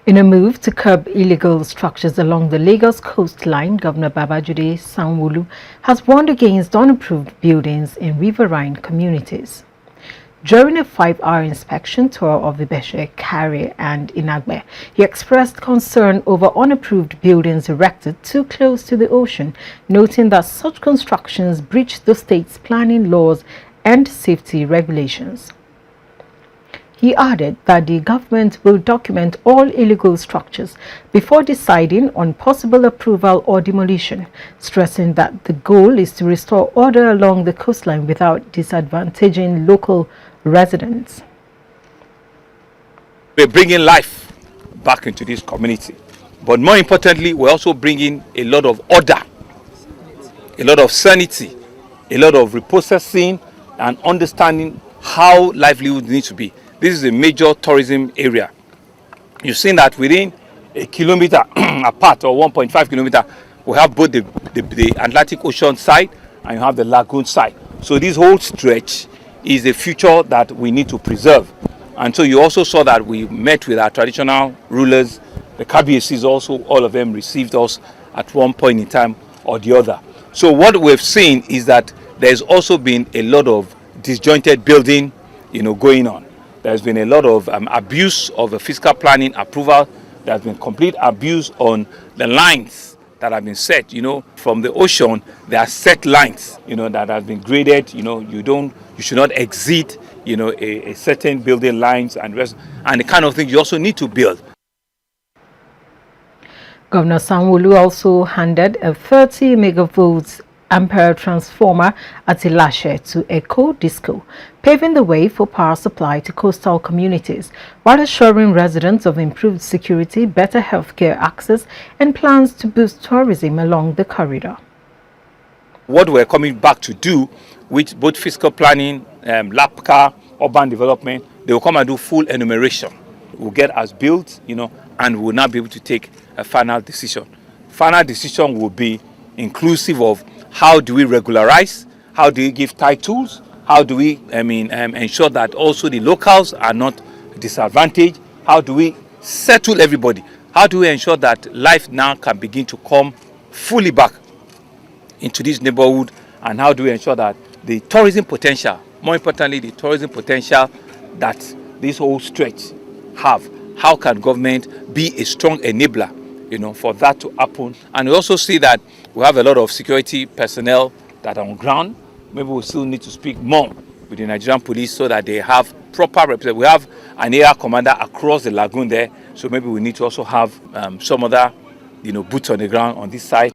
In a move to curb illegal structures along the Lagos coastline, Governor Babajide Sanwo-Olu has warned against unapproved buildings in riverine communities. During a 5-hour inspection tour of Ibeshe, Kare and Inagbe, he expressed concern over unapproved buildings erected too close to the ocean, noting that such constructions breach the state's planning laws and safety regulations. He added that the government will document all illegal structures before deciding on possible approval or demolition, stressing that the goal is to restore order along the coastline without disadvantaging local residents. We're bringing life back into this community, but more importantly, we're also bringing a lot of order, a lot of sanity, a lot of reprocessing and understanding how livelihood needs to be. This is a major tourism area. You've seen that within a kilometer apart, or 1.5 kilometer, we have both the Atlantic Ocean side and you have the lagoon side. So this whole stretch is a future that we need to preserve. And so you also saw that we met with our traditional rulers. The KBACs also, all of them received us at one point in time or the other. So what we've seen is that there's also been a lot of disjointed building, going on. There's been a lot of abuse of the fiscal planning approval. There's been complete abuse on the lines that have been set. From the ocean, there are set lines, that have been graded. You should not exceed, a certain building lines and the kind of things you also need to build. Governor Sanwo-Olu also handed a 30 megavolt-ampere transformer at Ilashe to Eko Disco, paving the way for power supply to coastal communities, while assuring residents of improved security, better healthcare access, and plans to boost tourism along the corridor. What we're coming back to do with both fiscal planning, LAPCA, urban development, they will come and do full enumeration. We'll get as built, and we'll now be able to take a final decision. Final decision will be inclusive of how do we regularize, how do we give titles, how do we ensure that also the locals are not disadvantaged, how do we settle everybody, how do we ensure that life now can begin to come fully back into this neighborhood, and how do we ensure that the tourism potential, more importantly the tourism potential that this whole stretch have, how can government be a strong enabler for that to happen. And we also see that we have a lot of security personnel that are on ground. Maybe we still need to speak more with the Nigerian police so that they have proper representation. We have an area commander across the lagoon there, so maybe we need to also have some other boots on the ground on this side.